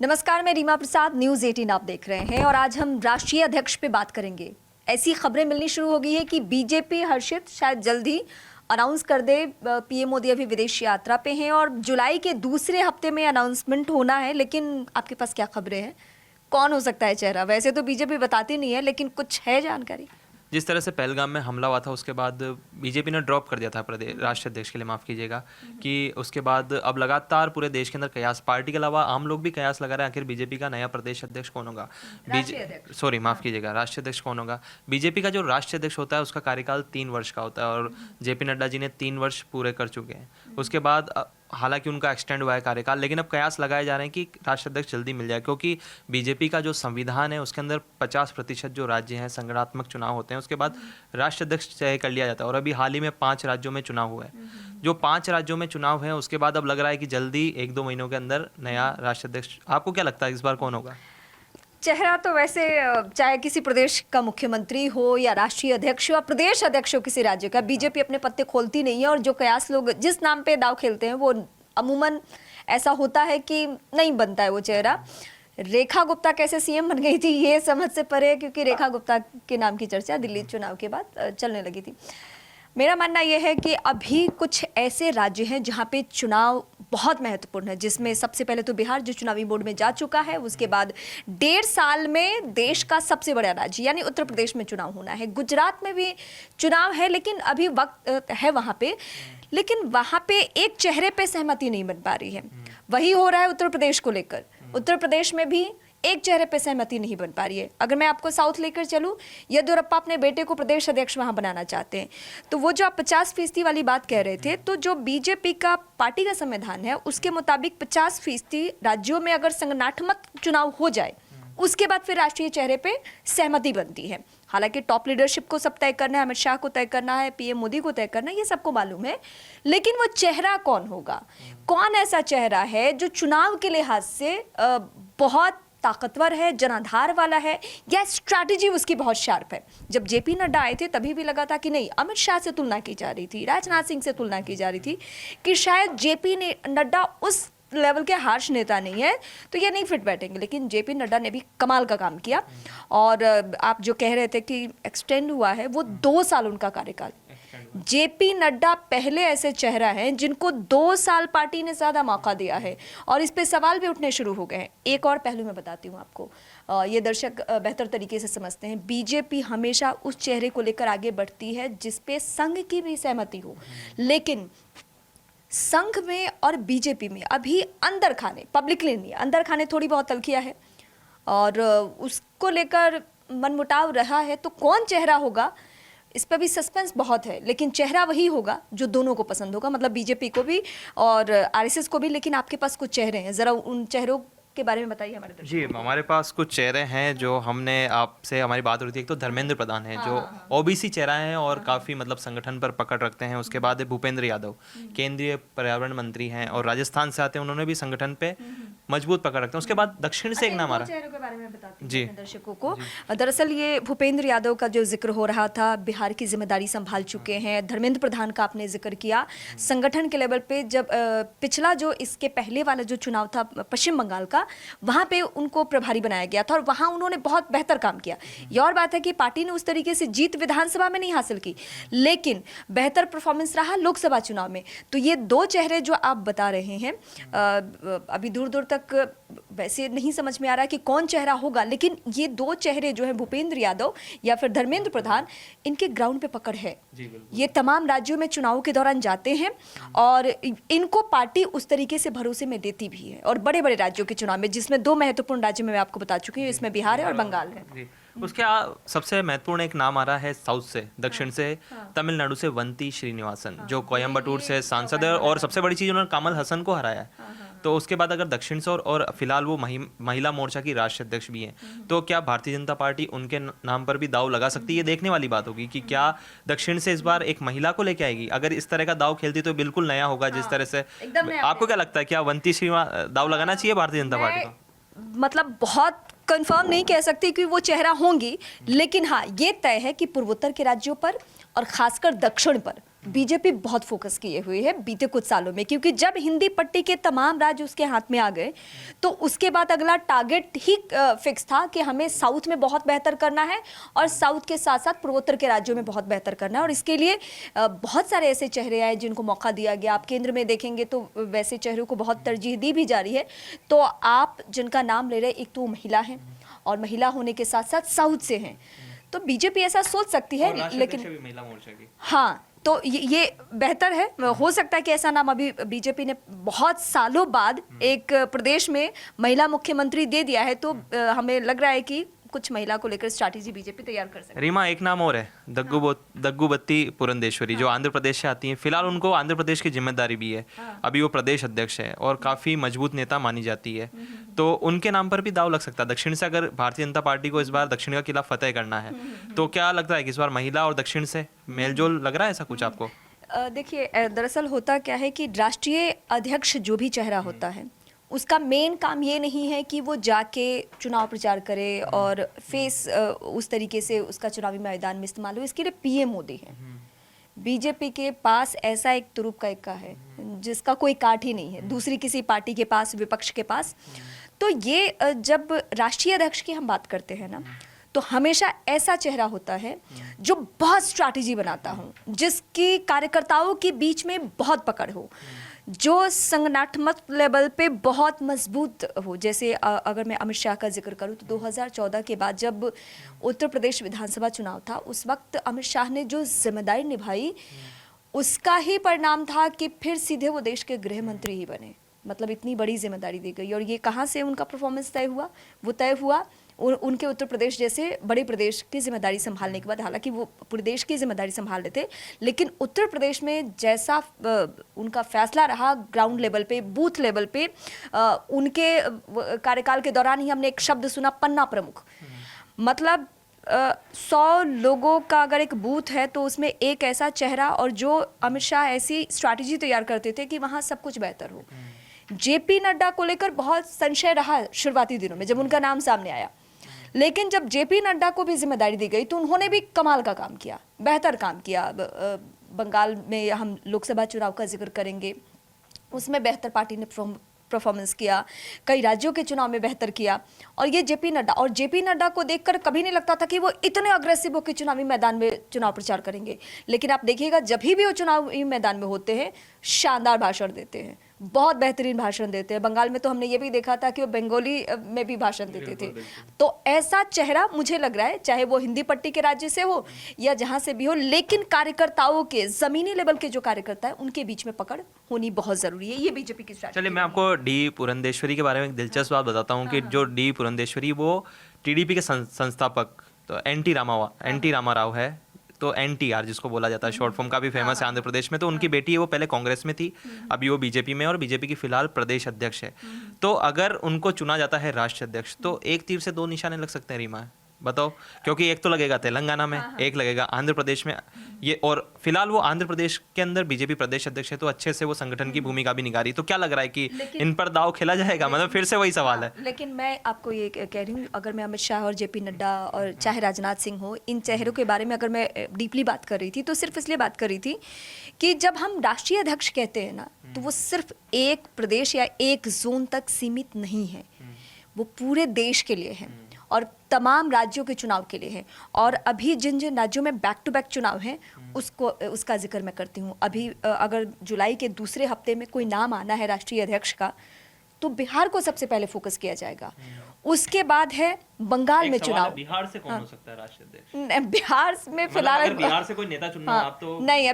नमस्कार, मैं रीमा प्रसाद, न्यूज़ 18 आप देख रहे हैं और आज हम राष्ट्रीय अध्यक्ष पे बात करेंगे। ऐसी खबरें मिलनी शुरू हो गई है कि बीजेपी हर्षित शायद जल्द ही अनाउंस कर दे। पीएम मोदी अभी विदेश यात्रा पे हैं और जुलाई के दूसरे हफ्ते में अनाउंसमेंट होना है। लेकिन आपके पास क्या खबरें हैं, कौन हो सकता है चेहरा? वैसे तो बीजेपी बताती नहीं है, लेकिन कुछ है जानकारी? जिस तरह से पहलगाम में हमला हुआ था उसके बाद बीजेपी ने ड्रॉप कर दिया था प्रदेश राष्ट्रीय अध्यक्ष के लिए, माफ़ कीजिएगा, कि उसके बाद अब लगातार पूरे देश के अंदर कयास, पार्टी के अलावा आम लोग भी कयास लगा रहे हैं आखिर बीजेपी का नया प्रदेश अध्यक्ष कौन होगा। माफ़ कीजिएगा, राष्ट्रीय अध्यक्ष कौन होगा। बीजेपी का जो राष्ट्रीय अध्यक्ष होता है उसका कार्यकाल 3 वर्ष का होता है और जेपी नड्डा जी ने 3 वर्ष पूरे कर चुके हैं। उसके बाद हालांकि उनका एक्सटेंड हुआ है कार्यकाल, लेकिन अब कयास लगाए जा रहे हैं कि राष्ट्रीय अध्यक्ष जल्दी मिल जाए, क्योंकि बीजेपी का जो संविधान है उसके अंदर 50% जो राज्य हैं संगठनात्मक चुनाव होते हैं, उसके बाद राष्ट्रीय अध्यक्ष तय कर लिया जाता है। और अभी हाल ही में 5 राज्यों में चुनाव हुआ है। जो 5 राज्यों में चुनाव है उसके बाद अब लग रहा है कि जल्दी 1-2 महीनों के अंदर नया राष्ट्रीय अध्यक्ष, आपको क्या लगता है इस बार कौन होगा? चेहरा तो वैसे चाहे किसी प्रदेश का मुख्यमंत्री हो या राष्ट्रीय अध्यक्ष हो या प्रदेश अध्यक्ष हो किसी राज्य का, बीजेपी अपने पत्ते खोलती नहीं है। और जो कयास लोग जिस नाम पे दाव खेलते हैं वो अमूमन ऐसा होता है कि नहीं बनता है वो चेहरा। रेखा गुप्ता कैसे सीएम बन गई थी ये समझ से परे, क्योंकि रेखा गुप्ता के नाम की चर्चा दिल्ली चुनाव के बाद चलने लगी थी। मेरा मानना यह है कि अभी कुछ ऐसे राज्य हैं जहां पे चुनाव बहुत महत्वपूर्ण है, जिसमें सबसे पहले तो बिहार जो चुनावी बोर्ड में जा चुका है, उसके बाद 1.5 साल में देश का सबसे बड़ा राज्य यानी उत्तर प्रदेश में चुनाव होना है। गुजरात में भी चुनाव है, लेकिन अभी वक्त है वहाँ पे, लेकिन वहाँ पे एक चेहरे पे सहमति नहीं बन पा रही है। वही हो रहा है उत्तर प्रदेश को लेकर। उत्तर प्रदेश में भी एक चेहरे पे सहमति नहीं बन पा रही है। अगर मैं आपको साउथ लेकर चलूं, येदियुरप्पा अपने बेटे को प्रदेश अध्यक्ष वहां बनाना चाहते हैं। तो वो जो आप 50% वाली बात कह रहे थे, तो जो बीजेपी का पार्टी का संविधान है उसके मुताबिक 50% राज्यों में अगर संगठनात्मक चुनाव हो जाए उसके बाद फिर राष्ट्रीय चेहरे पे सहमति बनती है। हालांकि टॉप लीडरशिप को सब तय करना है, अमित शाह को तय करना है, पीएम मोदी को तय करना है, ये सबको मालूम है। लेकिन वो चेहरा कौन होगा, कौन ऐसा चेहरा है जो चुनाव के लिहाज से बहुत ताकतवर है, जनाधार वाला है, या स्ट्रैटेजी उसकी बहुत शार्प है। जब जेपी नड्डा आए थे तभी भी लगा था कि नहीं, अमित शाह से तुलना की जा रही थी, राजनाथ सिंह से तुलना की जा रही थी कि शायद जेपी नड्डा उस लेवल के हार्श नेता नहीं है तो ये नहीं फिट बैठेंगे। लेकिन जेपी नड्डा ने भी कमाल का काम किया। और आप जो कह रहे थे कि एक्सटेंड हुआ है, वो 2 साल उनका कार्यकाल। जेपी नड्डा पहले ऐसे चेहरा हैं जिनको 2 साल पार्टी ने ज़्यादा मौका दिया है और इस पे सवाल भी उठने शुरू हो गए हैं। एक और पहलू मैं बताती हूँ आपको, ये दर्शक बेहतर तरीके से समझते हैं। बीजेपी हमेशा उस चेहरे को लेकर आगे बढ़ती है जिस पे संघ की भी सहमति हो, लेकिन संघ में और बीजेपी में अभी अंदर खाने, पब्लिकली नहीं, अंदर खाने थोड़ी बहुत तलखियां है और उसको लेकर मनमुटाव रहा है। तो कौन चेहरा होगा इस पर भी सस्पेंस बहुत है, लेकिन चेहरा वही होगा जो दोनों को पसंद होगा, मतलब बीजेपी को भी और आरएसएस को भी। लेकिन आपके पास कुछ चेहरे हैं, जरा उन चेहरों के बारे में बताइए हमारे दर्शकों। जी, हमारे पास कुछ चेहरे हैं जो हमने आपसे हमारी बात हो रही थी। एक तो धर्मेंद्र प्रधान है जो ओबीसी चेहरा है और काफ़ी मतलब संगठन पर पकड़ रखते हैं। उसके बाद है भूपेंद्र यादव, केंद्रीय पर्यावरण मंत्री हैं और राजस्थान से आते हैं, उन्होंने भी संगठन पे मजबूत पकड़ रखते हैं। उसके बाद दक्षिण से एक नाम आ रहा है, के बारे में बताते हैं अपने दर्शकों को। दरअसल ये भूपेंद्र यादव का जो जिक्र हो रहा था, बिहार की जिम्मेदारी संभाल चुके हैं। धर्मेंद्र प्रधान का आपने जिक्र किया, संगठन के लेवल पे जब पिछला जो इसके पहले वाला जो चुनाव था पश्चिम बंगाल का, वहाँ पे उनको प्रभारी बनाया गया था और वहाँ उन्होंने बहुत बेहतर काम किया। ये और बात है कि पार्टी ने उस तरीके से जीत विधानसभा में नहीं हासिल की, लेकिन बेहतर परफॉर्मेंस रहा लोकसभा चुनाव में। तो ये 2 चेहरे जो आप बता रहे हैं, अभी दूर दूर तक वैसे नहीं समझ में आ रहा कि कौन चेहरा होगा, लेकिन ये 2 चेहरे जो हैं, भूपेंद्र यादव या फिर धर्मेंद्र प्रधान, इनके ग्राउंड पे पकड़ है। ये तमाम राज्यों में चुनाव के दौरान जाते हैं और इनको पार्टी उस तरीके से भरोसे में देती भी है। और बड़े बड़े राज्यों के चुनाव में, जिसमें 2 महत्वपूर्ण राज्य में मैं आपको बता चुकी हूँ, इसमें बिहार है और बंगाल है। उसके सबसे महत्वपूर्ण एक नाम आ रहा है साउथ से, दक्षिण से, तमिलनाडु से वंती श्रीनिवासन, जो कोयम्बटूर से सांसद है और सबसे बड़ी चीज़ उन्होंने कमल हसन को हराया है। तो उसके बाद अगर दक्षिण से और फिलहाल वो महिला मोर्चा की राष्ट्रीय अध्यक्ष भी हैं, तो क्या भारतीय जनता पार्टी उनके नाम पर भी दाव लगा सकती है? ये देखने वाली बात होगी कि क्या दक्षिण से इस बार एक महिला को लेके आएगी। अगर इस तरह का दाव खेलती तो बिल्कुल नया होगा। जिस तरह से आपको क्या लगता है, क्या वंती श्रीनिवासन दाव लगाना चाहिए भारतीय जनता पार्टी को? मतलब बहुत कंफर्म नहीं कह सकती कि वो चेहरा होंगी, लेकिन हाँ ये तय है कि पूर्वोत्तर के राज्यों पर और खासकर दक्षिण पर बीजेपी बहुत फोकस किए हुए है बीते कुछ सालों में, क्योंकि जब हिंदी पट्टी के तमाम राज्य उसके हाथ में आ गए तो उसके बाद अगला टारगेट ही फिक्स था कि हमें साउथ में बहुत बेहतर करना है और साउथ के साथ साथ पूर्वोत्तर के राज्यों में बहुत बेहतर करना है। और इसके लिए बहुत सारे ऐसे चेहरे आए जिनको मौका दिया गया। आप केंद्र में देखेंगे तो वैसे चेहरों को बहुत तरजीह दी भी जा रही है। तो आप जिनका नाम ले रहे हैं, एक तो महिला है और महिला होने के साथ साथ साउथ से हैं, तो बीजेपी ऐसा सोच सकती है। लेकिन महिला मोर्चा की हाँ, तो ये बेहतर है। हो सकता है कि ऐसा नाम अभी बीजेपी ने बहुत सालों बाद एक प्रदेश में महिला मुख्यमंत्री दे दिया है, तो हमें लग रहा है कि कुछ महिला को लेकर स्ट्रैटेजी बीजेपी तैयार कर सकती है। रीमा, एक नाम और है, दग्गुबत्ती पुरंदेश्वरी, जो आंध्र प्रदेश से आती हैं। फिलहाल उनको आंध्र प्रदेश की जिम्मेदारी भी है। अभी वो प्रदेश अध्यक्ष है और काफ़ी मजबूत नेता मानी जाती है, तो उनके नाम पर भी दाव लग सकता है। दक्षिण से अगर भारतीय जनता पार्टी को इस बार दक्षिण का किला फतेह करना है, तो क्या लगता है कि इस बार महिला और दक्षिण से मेलजोल लग रहा है, ऐसा कुछ आपको? देखिए, दरअसल होता क्या है कि राष्ट्रीय अध्यक्ष जो भी चेहरा होता है, उसका मेन काम ये नहीं है कि वो जाके चुनाव प्रचार करे और फेस उस तरीके से उसका चुनावी मैदान में इस्तेमाल हो। इसके लिए पीएम मोदी है। बीजेपी के पास ऐसा एक तुरुप का इक्का है जिसका कोई काट ही नहीं है दूसरी किसी पार्टी के पास, विपक्ष के पास। तो ये जब राष्ट्रीय अध्यक्ष की हम बात करते हैं ना, तो हमेशा ऐसा चेहरा होता है जो बहुत स्ट्रैटेजी बनाता हो, जिसकी कार्यकर्ताओं के बीच में बहुत पकड़ हो, जो संगठनात्मक लेवल पे बहुत मजबूत हो। जैसे अगर मैं अमित शाह का जिक्र करूं तो 2014 के बाद जब उत्तर प्रदेश विधानसभा चुनाव था, उस वक्त अमित शाह ने जो जिम्मेदारी निभाई, उसका ही परिणाम था कि फिर सीधे वो देश के गृह मंत्री ही बने। मतलब इतनी बड़ी जिम्मेदारी दी गई। और ये कहाँ से उनका परफॉर्मेंस तय हुआ? वो तय हुआ उनके उत्तर प्रदेश जैसे बड़े प्रदेश की जिम्मेदारी संभालने के बाद। हालांकि वो पूरे देश की जिम्मेदारी संभाल रहे थे, लेकिन उत्तर प्रदेश में जैसा उनका फैसला रहा ग्राउंड लेवल पे, बूथ लेवल पे, उनके कार्यकाल के दौरान ही हमने एक शब्द सुना, पन्ना प्रमुख। मतलब 100 लोगों का अगर एक बूथ है तो उसमें एक ऐसा चेहरा, और जो अमित शाह ऐसी स्ट्रैटेजी तैयार करते थे कि वहाँ सब कुछ बेहतर हो। जेपी नड्डा को लेकर बहुत संशय रहा शुरुआती दिनों में जब उनका नाम सामने आया, लेकिन जब जेपी नड्डा को भी जिम्मेदारी दी गई तो उन्होंने भी कमाल का काम किया, बेहतर काम किया। बंगाल में हम लोकसभा चुनाव का जिक्र करेंगे, उसमें बेहतर पार्टी ने परफॉर्मेंस किया, कई राज्यों के चुनाव में बेहतर किया। और ये जेपी नड्डा को देखकर कभी नहीं लगता था कि वो इतने अग्रेसिव होकर चुनावी मैदान में चुनाव प्रचार करेंगे, लेकिन आप देखिएगा जब भी वो चुनावी मैदान में होते हैं, शानदार भाषण देते हैं, बहुत बेहतरीन भाषण देते हैं। बंगाल में तो हमने ये भी देखा था कि वो बंगाली में भी भाषण देते थे। तो ऐसा चेहरा मुझे लग रहा है, चाहे वो हिंदी पट्टी के राज्य से हो या जहां से भी हो, लेकिन कार्यकर्ताओं के जमीनी लेवल के जो कार्यकर्ता है उनके बीच में पकड़ होनी बहुत जरूरी है। ये बीजेपी की स्ट्रैटेजी। चलिए, मैं आपको डी पुरंदेश्वरी के बारे में एक दिलचस्प बात बताता हूँ कि जो डी पुरंदेश्वरी वो टीडीपी के संस्थापक तो एनटी रामा राव है, तो एनटीआर जिसको बोला जाता है शॉर्ट फॉर्म, काफी फेमस है आंध्र प्रदेश में। तो उनकी बेटी है, वो पहले कांग्रेस में थी, अभी वो बीजेपी में, और बीजेपी की फिलहाल प्रदेश अध्यक्ष है। तो अगर उनको चुना जाता है राष्ट्रीय अध्यक्ष, तो एक तीर से दो निशाने लग सकते हैं। रीमा, बताओ, क्योंकि एक तो लगेगा तेलंगाना में, एक लगेगा आंध्र प्रदेश में। ये, और फिलहाल वो आंध्र प्रदेश के अंदर बीजेपी प्रदेश अध्यक्ष है, तो अच्छे से वो संगठन की भूमिका भी निभा रही। तो क्या लग रहा है कि इन पर दाव खेला जाएगा? मतलब फिर से वही सवाल है। लेकिन मैं आपको ये कह रही हूँ, अगर मैं अमित शाह और जेपी नड्डा और चाहे राजनाथ सिंह हो, इन चेहरों के बारे में अगर मैं डीपली बात कर रही थी, तो सिर्फ इसलिए बात कर रही थी कि जब हम राष्ट्रीय अध्यक्ष कहते हैं ना, तो वो सिर्फ एक प्रदेश या एक जोन तक सीमित नहीं है, वो पूरे देश के लिए है और तमाम राज्यों के चुनाव के लिए है। और अभी जिन जिन राज्यों में बैक टू बैक चुनाव हैं, उसका जिक्र मैं करती हूँ। अभी अगर जुलाई के दूसरे हफ्ते में कोई नाम आना है राष्ट्रीय अध्यक्ष का, तो बिहार को सबसे पहले फोकस किया जाएगा। उसके बाद है बंगाल में चुनाव। बिहार से कौन हो सकता है राष्ट्रीय अध्यक्ष? बिहार में फिलहाल बिहार से कोई नेता चुनना आप तो नहीं,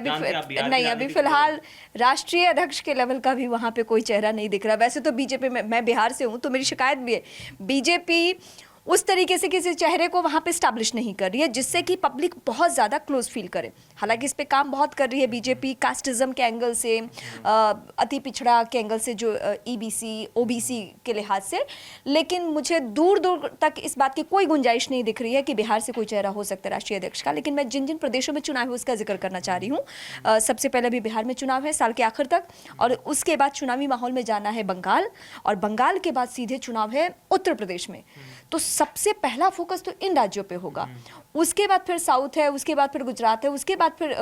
अभी फिलहाल राष्ट्रीय अध्यक्ष के लेवल का भी वहां पे कोई चेहरा नहीं दिख रहा। वैसे तो बीजेपी में, मैं बिहार से हूं तो मेरी शिकायत भी है, बीजेपी उस तरीके से किसी चेहरे को वहाँ पे स्टैब्लिश नहीं कर रही है जिससे कि पब्लिक बहुत ज़्यादा क्लोज फील करे। हालांकि इस पे काम बहुत कर रही है बीजेपी, कास्टिज्म के एंगल से, अति पिछड़ा के एंगल से, जो ईबीसी ओबीसी के लिहाज से, लेकिन मुझे दूर दूर तक इस बात की कोई गुंजाइश नहीं दिख रही है कि बिहार से कोई चेहरा हो सकता है राष्ट्रीय अध्यक्ष का। लेकिन मैं जिन जिन प्रदेशों में चुनाव है उसका जिक्र करना चाह रही हूँ। सबसे पहले भी बिहार में चुनाव है साल के आखिर तक, और उसके बाद चुनावी माहौल में जाना है बंगाल, और बंगाल के बाद सीधे चुनाव है उत्तर प्रदेश में। तो सबसे पहला फोकस तो इन राज्यों पे होगा, उसके बाद फिर साउथ है, उसके बाद फिर गुजरात है, उसके बाद साथ फिर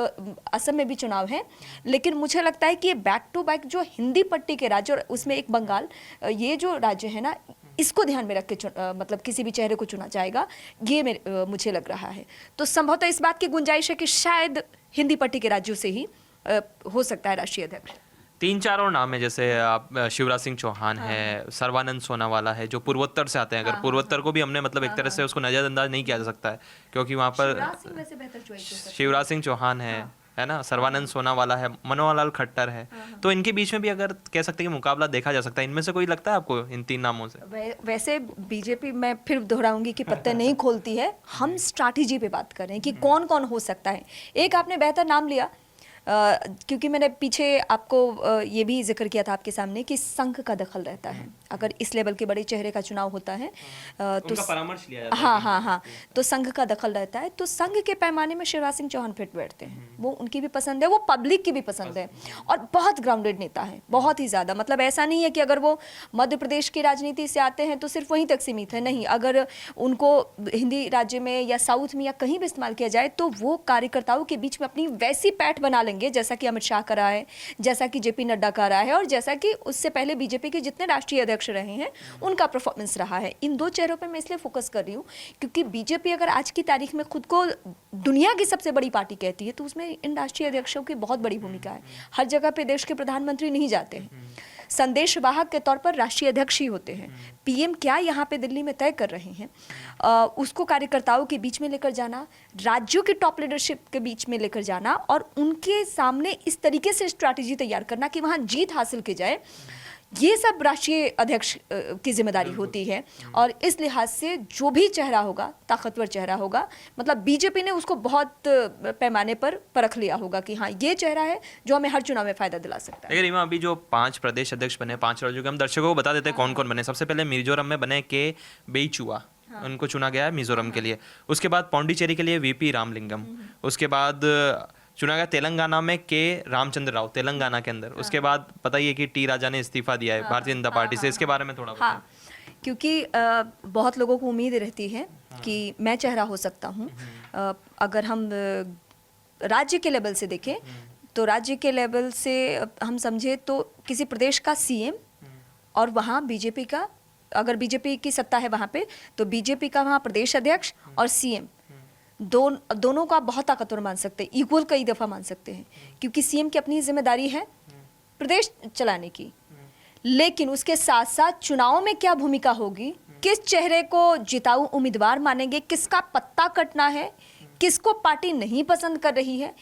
असम में भी चुनाव है, लेकिन मुझे लगता है कि ये बैक टू बैक जो हिंदी पट्टी के राज्य और उसमें एक बंगाल, ये जो राज्य है ना, इसको ध्यान में रख के मतलब किसी भी चेहरे को चुना जाएगा, ये मुझे लग रहा है। तो संभवतः इस बात की गुंजाइश है कि शायद हिंदी पट्टी के राज्यों से ही हो सकता है राष्ट्रीय अध्यक्ष। 3-4 और नाम है, जैसे आप शिवराज सिंह चौहान है, सर्बानंद सोनावाला है, जो पूर्वोत्तर से आते हैं। अगर पूर्वोत्तर को भी हमने मतलब एक तरह से उसको नजरअंदाज नहीं किया जा सकता है, क्योंकि वहाँ पर शिवराज सिंह चौहान है ना, सर्बानंद सोनावाला है, मनोहर लाल खट्टर है। तो इनके बीच में भी अगर कह सकते हैं कि मुकाबला देखा जा सकता है। इनमें से कोई लगता है आपको इन 3 नामों से? वैसे बीजेपी, मैं फिर दोहराऊंगी कि पत्ते नहीं खोलती है, हम स्ट्रैटेजी पे बात कर रहे हैं कि कौन कौन हो सकता है। एक आपने बेहतर नाम लिया, क्योंकि मैंने पीछे आपको ये भी जिक्र किया था आपके सामने कि संघ का दखल रहता है अगर इस लेवल के बड़े चेहरे का चुनाव होता है, तो उनका परामर्श लिया जाता है। हाँ, तो संघ का दखल रहता है। तो संघ के पैमाने में शिवराज सिंह चौहान फिट बैठते हैं, वो उनकी भी पसंद है, वो पब्लिक की भी पसंद है, और बहुत ग्राउंडेड नेता है, बहुत ही ज़्यादा। मतलब ऐसा नहीं है कि अगर वो मध्य प्रदेश की राजनीति से आते हैं तो सिर्फ वहीं तक सीमित है, नहीं, अगर उनको हिंदी राज्य में या साउथ में या कहीं भी इस्तेमाल किया जाए तो वो कार्यकर्ताओं के बीच में अपनी वैसी पैठ बना लेंगे जैसा कि अमित शाह का रहा है, जैसा कि जेपी नड्डा का रहा है, और जैसा कि उससे पहले बीजेपी के जितने राष्ट्रीय अध्यक्ष रहे हैं उनका परफॉर्मेंस रहा है। इन 2 चेहरों पे मैं इसलिए फोकस कर रही हूँ क्योंकि बीजेपी अगर आज की तारीख में खुद को दुनिया की सबसे बड़ी पार्टी कहती है तो उसमें इन राष्ट्रीय अध्यक्षों की बहुत बड़ी भूमिका है। हर जगह पे देश के प्रधानमंत्री नहीं जाते हैं, संदेश वाहक के तौर पर राष्ट्रीय अध्यक्ष ही होते हैं। पीएम क्या यहाँ पे दिल्ली में तय कर रहे हैं, उसको कार्यकर्ताओं के बीच में लेकर जाना, राज्यों की टॉप लीडरशिप के बीच में लेकर जाना, और उनके सामने इस तरीके से स्ट्रैटेजी तैयार करना कि वहाँ जीत हासिल की जाए, ये सब राष्ट्रीय अध्यक्ष की जिम्मेदारी होती है। और इस लिहाज से जो भी चेहरा होगा, ताकतवर चेहरा होगा, मतलब बीजेपी ने उसको बहुत पैमाने पर परख लिया होगा कि हाँ, ये चेहरा है जो हमें हर चुनाव में फायदा दिला सकता है। लेकिन रीमा, अभी जो 5 प्रदेश अध्यक्ष बने, 5 राज्यों के, हम दर्शकों को बता देते हैं कौन कौन बने। सबसे पहले मिजोरम में बने के बेईचुआ, उनको चुना गया है मिजोरम के लिए। उसके बाद पौंडीचेरी के लिए वीपी रामलिंगम। उसके बाद चुना गया तेलंगाना में के रामचंद्र राव, तेलंगाना के अंदर। उसके बाद पता ही है कि टी राजा ने इस्तीफा दिया है भारतीय जनता पार्टी से। इसके बारे में थोड़ा हाँ, क्योंकि बहुत लोगों को उम्मीद रहती है कि मैं चेहरा हो सकता हूँ। अगर हम राज्य के लेवल से देखें तो राज्य के लेवल से हम समझे तो किसी प्रदेश का सीएम, और वहाँ बीजेपी का, अगर बीजेपी की सत्ता है वहाँ पे, तो बीजेपी का वहाँ प्रदेश अध्यक्ष और सीएम दोनों का बहुत ताकतवर मान सकते हैं, इक्वल कई दफ़ा मान सकते हैं, क्योंकि सीएम की अपनी जिम्मेदारी है प्रदेश चलाने की, लेकिन उसके साथ साथ चुनाव में क्या भूमिका होगी, किस चेहरे को जिताऊ उम्मीदवार मानेंगे, किसका पत्ता कटना है, किसको पार्टी नहीं पसंद कर रही है,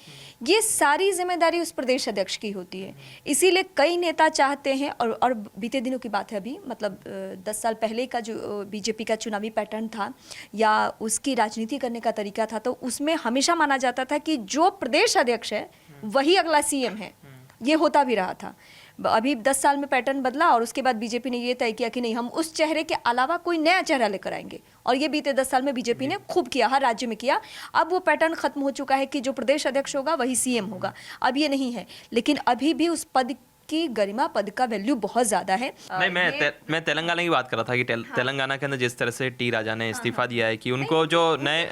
ये सारी जिम्मेदारी उस प्रदेश अध्यक्ष की होती है। इसीलिए कई नेता चाहते हैं, और बीते दिनों की बात है अभी, मतलब 10 साल पहले का जो बीजेपी का चुनावी पैटर्न था या उसकी राजनीति करने का तरीका था, तो उसमें हमेशा माना जाता था कि जो प्रदेश अध्यक्ष है वही अगला सीएम है। ये होता भी रहा था। अभी 10 साल में पैटर्न बदला और उसके बाद बीजेपी ने ये तय किया कि नहीं, हम उस चेहरे के अलावा कोई नया चेहरा लेकर आएंगे, और ये बीते 10 साल में बीजेपी ने खूब किया, हर राज्य में किया। अब वो पैटर्न खत्म हो चुका है कि जो प्रदेश अध्यक्ष होगा वही सीएम होगा, अब ये नहीं है। लेकिन अभी भी उस पद की गरिमा, पद का वैल्यू बहुत ज्यादा है। नहीं, मैं तेलंगाना की बात कर रहा था कि तेलंगाना के अंदर जिस तरह से टी राजा ने इस्तीफा दिया है कि उनको जो नए,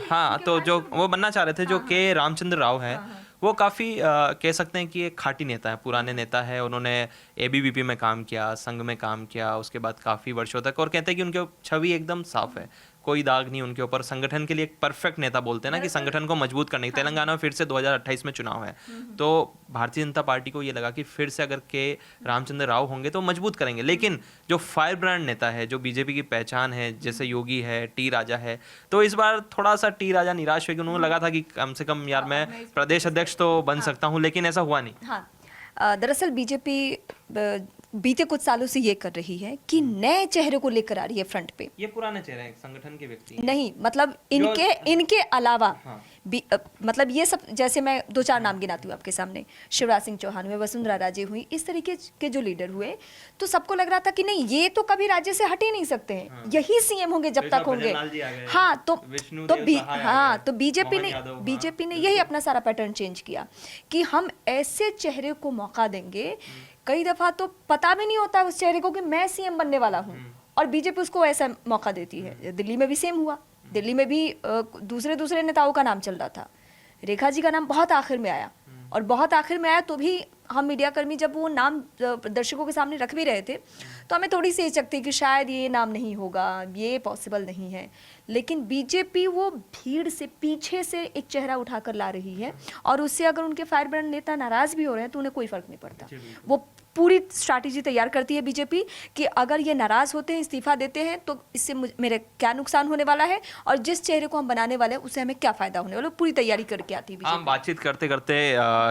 हाँ, तो जो वो बनना चाह रहे थे, जो के रामचंद्र राव है, वो काफ़ी कह सकते हैं कि एक खाटी नेता है, पुराने नेता है। उन्होंने एबीवीपी में काम किया, संघ में काम किया, उसके बाद काफ़ी वर्षों तक, और कहते हैं कि उनकी छवि एकदम साफ है, कोई दाग नहीं उनके ऊपर। संगठन के लिए एक परफेक्ट नेता बोलते हैं ना, कि संगठन को मजबूत करने की। तेलंगाना में फिर से 2028 में चुनाव है, तो भारतीय जनता पार्टी को ये लगा कि फिर से अगर के रामचंद्र राव होंगे तो मजबूत करेंगे। लेकिन जो फायर ब्रांड नेता है, जो बीजेपी की पहचान है, जैसे योगी है, टी राजा है, तो इस बार थोड़ा सा टी राजा निराश हुए कि उन्होंने लगा था कि कम से कम यार मैं प्रदेश अध्यक्ष तो बन सकता हूँ, लेकिन ऐसा हुआ नहीं। हाँ, दरअसल बीजेपी बीते कुछ सालों से ये कर रही है कि नए चेहरे को लेकर आ रही है फ्रंट पे। ये पुराने चेहरे हैं, संगठन के व्यक्ति नहीं, मतलब इनके अलावा मतलब ये सब, जैसे मैं 2-4 नाम गिनाती हूँ आपके सामने, शिवराज सिंह चौहान हुए, वसुंधरा राजे हुई, इस तरीके के जो लीडर हुए, तो सबको लग रहा था कि नहीं, ये तो कभी राज्य से हट ही नहीं सकते हैं, यही सीएम होंगे जब तक होंगे। हाँ, तो बीजेपी ने यही अपना सारा पैटर्न चेंज किया कि हम ऐसे चेहरे को मौका देंगे। कई दफा तो पता भी नहीं होता उस चेहरे को कि मैं सीएम बनने वाला हूँ, और बीजेपी उसको ऐसा मौका देती है। दिल्ली में भी सेम हुआ, दिल्ली में भी दूसरे नेताओं का नाम चल रहा था, रेखा जी का नाम बहुत आखिर में आया, और बहुत आखिर में आया तो भी हम मीडिया कर्मी जब वो नाम दर्शकों के सामने रख भी रहे थे तो हमें थोड़ी सी हिचक थी कि शायद ये नाम नहीं होगा, ये पॉसिबल नहीं है। लेकिन बीजेपी वो भीड़ से पीछे से एक चेहरा उठाकर ला रही है, और उससे अगर उनके फायर ब्रांड नेता नाराज भी हो रहे हैं तो उन्हें कोई फर्क नहीं पड़ता। वो पूरी स्ट्रैटेजी तैयार करती है बीजेपी कि अगर ये नाराज होते हैं, इस्तीफा देते हैं, तो इससे मेरे क्या नुकसान होने वाला है और जिस चेहरे को हम बनाने वाले हैं उससे हमें क्या फायदा होने वाला है। पूरी तैयारी करके आती है हम बातचीत करते करते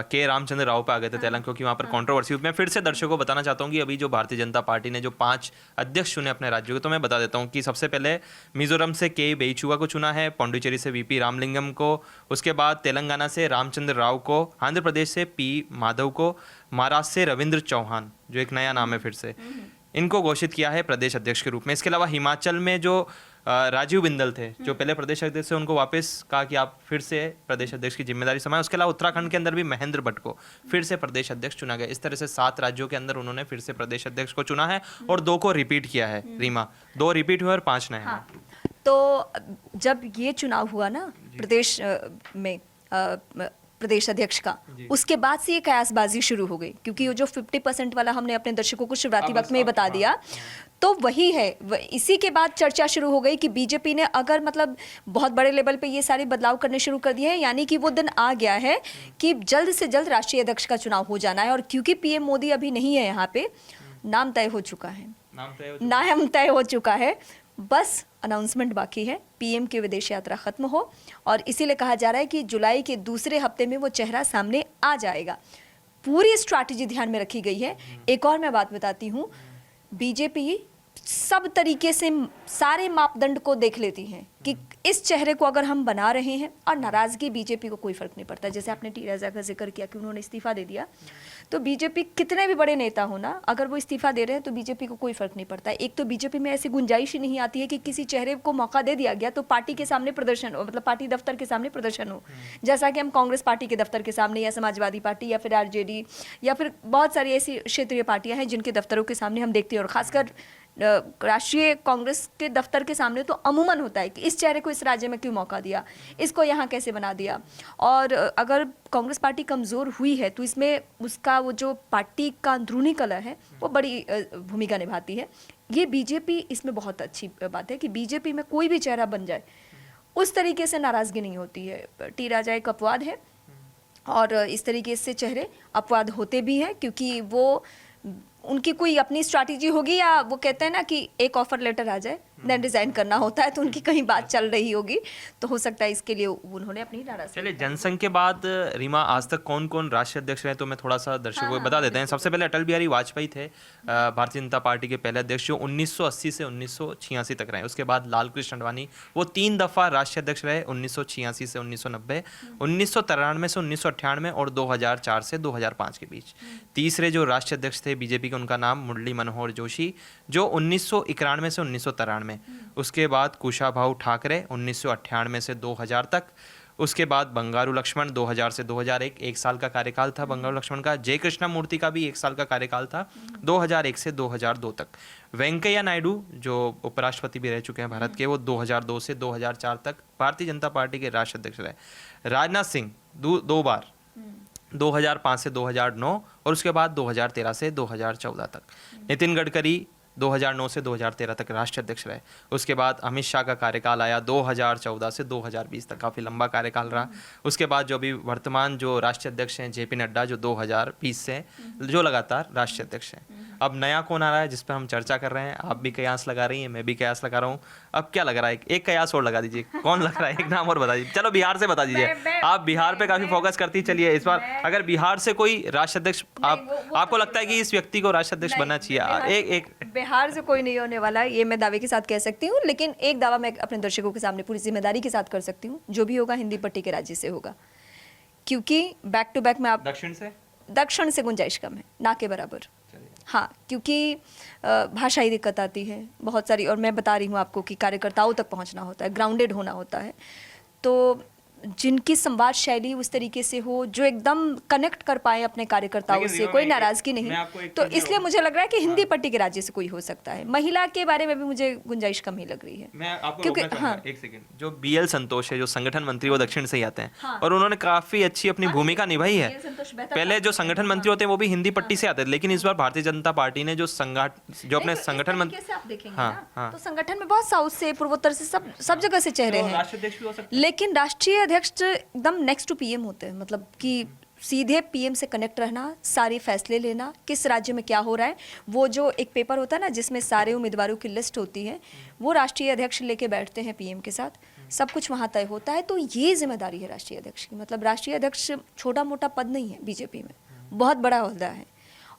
के रामचंद्र राव पे आ गए थे तेलंगाना, क्योंकि वहाँ पर कंट्रोवर्सी। मैं फिर से दर्शकों को बताना चाहता हूँ कि अभी जो भारतीय जनता पार्टी ने जो 5 अध्यक्ष चुने अपने राज्यों के, तो मैं बता देता हूँ कि सबसे पहले मिजोरम से के बेईचुआ को चुना है, पौंडुचेरी से वीपी रामलिंगम को, उसके बाद तेलंगाना से रामचंद्र राव को, आंध्र प्रदेश से पी माधव को, महाराष्ट्र से रविंद्र चौहान जो एक नया नाम है फिर से, इनको घोषित किया है प्रदेश अध्यक्ष के रूप में। इसके अलावा हिमाचल में जो राजीव बिंदल थे जो पहले प्रदेश अध्यक्ष थे, उनको वापस कहा कि आप फिर से प्रदेश अध्यक्ष की जिम्मेदारी संभालें। उसके अलावा उत्तराखंड के अंदर भी महेंद्र भट्ट को फिर से प्रदेश अध्यक्ष चुना गया। इस तरह से 7 राज्यों के अंदर उन्होंने फिर से प्रदेश अध्यक्ष को चुना है और 2 को रिपीट किया है। रीमा, 2 रिपीट हुए और 5 नए हैं। तो जब ये चुनाव हुआ ना प्रदेश में प्रदेश अध्यक्ष का, उसके बाद से ये कयासबाजी शुरू हो गई, क्योंकि वो जो 50% वाला हमने अपने दर्शकों को शुरुआती वक्त में ही बता दिया, तो वही है। इसी के बाद चर्चा शुरू हो गई कि बीजेपी ने अगर मतलब बहुत बड़े लेवल पे ये सारे बदलाव करने शुरू कर दिए हैं, यानी कि वो दिन आ गया है कि जल्द से जल्द राष्ट्रीय अध्यक्ष का चुनाव हो जाना है। और क्योंकि पीएम मोदी अभी नहीं है यहाँ पे, नाम तय हो चुका है, नाम तय हो चुका है, बस अनाउंसमेंट बाकी है, पीएम की विदेश यात्रा खत्म हो, और इसीलिए कहा जा रहा है कि जुलाई के दूसरे हफ्ते में वो चेहरा सामने आ जाएगा। पूरी स्ट्रैटेजी ध्यान में रखी गई है। एक और मैं बात बताती हूँ, बीजेपी सब तरीके से सारे मापदंड को देख लेती हैं कि इस चेहरे को अगर हम बना रहे हैं, और नाराजगी बीजेपी को कोई फर्क नहीं पड़ता। जैसे आपने टी राजा का जिक्र किया कि उन्होंने इस्तीफा दे दिया, तो बीजेपी कितने भी बड़े नेता हो ना, अगर वो इस्तीफा दे रहे हैं तो बीजेपी को कोई फर्क नहीं पड़ता। एक तो बीजेपी में ऐसी गुंजाइश ही नहीं आती है कि किसी चेहरे को मौका दे दिया गया तो पार्टी के सामने प्रदर्शन हो, मतलब पार्टी दफ्तर के सामने प्रदर्शन हो, जैसा कि हम कांग्रेस पार्टी के दफ्तर के सामने, या समाजवादी पार्टी, या फिर आरजेडी, या फिर बहुत सारी ऐसी क्षेत्रीय पार्टियां हैं जिनके दफ्तरों के सामने हम देखते हैं। और खासकर राष्ट्रीय कांग्रेस के दफ्तर के सामने तो अमूमन होता है कि इस चेहरे को इस राज्य में क्यों मौका दिया, इसको यहाँ कैसे बना दिया। और अगर कांग्रेस पार्टी कमज़ोर हुई है तो इसमें उसका वो जो पार्टी का अंदरूनी कलह है वो बड़ी भूमिका निभाती है। ये बीजेपी, इसमें बहुत अच्छी बात है कि बीजेपी में कोई भी चेहरा बन जाए उस तरीके से नाराज़गी नहीं होती है। टी राजा एक अपवाद है, और इस तरीके से चेहरे अपवाद होते भी हैं, क्योंकि वो उनकी कोई अपनी स्ट्रैटेजी होगी, या वो कहते हैं ना कि एक ऑफर लेटर आ जाए देन डिजाइन करना होता है, तो उनकी कहीं बात चल रही होगी, तो हो सकता है इसके लिए उन्होंने अपनी नाराजगी। चलिए, जनसंघ के बाद रीमा आज तक कौन कौन राष्ट्रीय अध्यक्ष रहे तो मैं थोड़ा सा दर्शकों को बता देते हैं। सबसे पहले अटल बिहारी वाजपेयी थे भारतीय जनता पार्टी के पहले अध्यक्ष, जो 1980 से 1986 तक रहे। उसके बाद लाल कृष्ण आडवाणी, वो 3 दफा राष्ट्रीय अध्यक्ष रहे, 1986 से 1990, 1993 से 1998 और 2004 से 2005 के बीच। तीसरे जो राष्ट्रीय अध्यक्ष थे बीजेपी के, उनका नाम मुरली मनोहर जोशी, जो 1991 से 1993। उसके बाद कुशाभाऊ ठाकरे 1998 से 2000 तक। उसके बाद बंगारू लक्ष्मण 2000 से 2001, 1 साल का कार्यकाल था बंगारू लक्ष्मण का। जय कृष्णा मूर्ति का भी 1 साल का कार्यकाल था, 2001 से 2002 तक। वेंकैया नायडू जो उपराष्ट्रपति भी रह चुके हैं भारत के, वो 2002 से 2004 तक भारतीय जनता पार्टी के राष्ट्रीय अध्यक्ष रहे। राजनाथ सिंह 2 बार, 2005 से 2009 और उसके बाद 2013 से 2014 तक। नितिन गडकरी 2009 से 2013 तक राष्ट्रीय अध्यक्ष रहे। उसके बाद अमित शाह का कार्यकाल आया 2014 से 2020 तक, काफ़ी लंबा कार्यकाल रहा। उसके बाद जो अभी वर्तमान जो राष्ट्रीय अध्यक्ष हैं जेपी नड्डा, जो 2020 से जो लगातार राष्ट्रीय अध्यक्ष हैं। अब नया कौन आ रहा है जिस पर हम चर्चा कर रहे हैं? आप भी कयास लगा रही हैं, मैं भी कयास लगा रहा हूँ। अब क्या लग रहा है? एक कयास और लगा दीजिए, कौन लग रहा है? एक नाम और बता दीजिए। चलो बिहार से बता दीजिए, आप बिहार पे काफ़ी फोकस करती चलिए इस बार। अगर बिहार से कोई राष्ट्रीय अध्यक्ष आपको लगता है कि इस व्यक्ति को राष्ट्रीय अध्यक्ष बनना चाहिए, एक बिहार से कोई नहीं होने वाला, ये मैं दावे के साथ कह सकती हूँ। लेकिन एक दावा मैं अपने दर्शकों के सामने पूरी जिम्मेदारी के साथ कर सकती हूँ, जो भी होगा हिंदी पट्टी के राज्य से होगा, क्योंकि बैक टू बैक में आप दक्षिण से गुंजाइश कम है, ना के बराबर। हाँ, क्योंकि भाषाई दिक्कत आती है बहुत सारी, और मैं बता रही हूँ आपको कि कार्यकर्ताओं तक पहुँचना होता है, ग्राउंडेड होना होता है। तो जिनकी संवाद शैली उस तरीके से हो, जो एकदम कनेक्ट कर पाए अपने कार्यकर्ताओं लेकिन से, रीवा कोई में नाराजगी मैं नहीं। आपको एक तो चीज़ ये इसलिए और- मुझे लग रहा है कि हिंदी पट्टी के राज्य से कोई हो सकता है। महिला के बारे में भी मुझे गुंजाइश कम ही लग रही है। मैं आपको क्योंकि- रोकना चाहूंगा, हाँ। एक सेकंड। जो बीएल संतोष है, जो संगठन मंत्री, वो दक्षिण से ही आते हैं हाँ। और उन्होंने काफी अच्छी अपनी भूमिका निभाई है। BL संतोष बेहतर पहले जो संगठन मंत्री होते हैं वो भी हिंदी पट्टी से आते थे, लेकिन इस बार भारतीय जनता पार्टी ने जो जो अपने नहीं, तो इस संगठन तरीके मंत्री, से आप देखेंगे हाँ, ना, हाँ। तो संगठन में बहुत साउथ से, पूर्वोत्तर से, सब जगह से चेहरे तो हैं। राष्ट्रीय अध्यक्ष भी हो सकते हैं। लेकिन राष्ट्रीय अध्यक्ष एकदम नेक्स्ट टू पीएम होते हैं, मतलब कि सीधे पीएम से कनेक्ट रहना, सारे फैसले लेना, किस राज्य में क्या हो रहा है। वो जो एक पेपर होता है ना जिसमें सारे उम्मीदवारों की लिस्ट होती है, वो राष्ट्रीय अध्यक्ष लेके बैठते हैं पीएम के साथ, सब कुछ वहाँ तय होता है। तो ये जिम्मेदारी है राष्ट्रीय अध्यक्ष की। मतलब राष्ट्रीय अध्यक्ष छोटा मोटा पद नहीं है बीजेपी में, बहुत बड़ा ओहदा है।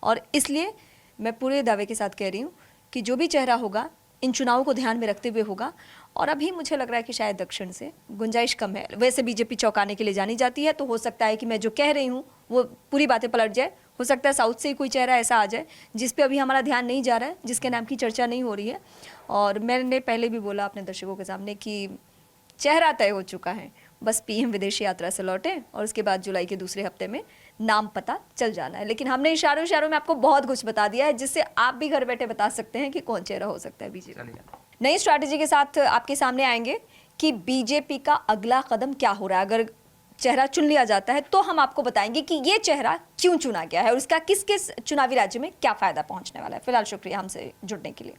और इसलिए मैं पूरे दावे के साथ कह रही हूँ कि जो भी चेहरा होगा इन चुनावों को ध्यान में रखते हुए होगा। और अभी मुझे लग रहा है कि शायद दक्षिण से गुंजाइश कम है। वैसे बीजेपी चौंकाने के लिए जानी जाती है, तो हो सकता है कि मैं जो कह रही हूँ वो पूरी बातें पलट जाए। हो सकता है साउथ से ही कोई चेहरा ऐसा आ जाए जिस पे अभी हमारा ध्यान नहीं जा रहा है, जिसके नाम की चर्चा नहीं हो रही है। और मैंने पहले भी बोला अपने दर्शकों के सामने कि चेहरा तय हो चुका है, बस पीएम विदेश यात्रा से लौटे और उसके बाद जुलाई के दूसरे हफ्ते में नाम पता चल जाना है। लेकिन हमने इशारों इशारों में आपको बहुत कुछ बता दिया है, जिससे आप भी घर बैठे बता सकते हैं कि कौन चेहरा हो सकता है बीजेपी। चलिए। नई स्ट्रैटेजी के साथ आपके सामने आएंगे कि बीजेपी का अगला कदम क्या हो रहा है। अगर चेहरा चुन लिया जाता है तो हम आपको बताएंगे कि ये चेहरा क्यों चुना गया है और उसका किस किस चुनावी राज्य में क्या फायदा पहुंचने वाला है। फिलहाल शुक्रिया हमसे जुड़ने के लिए।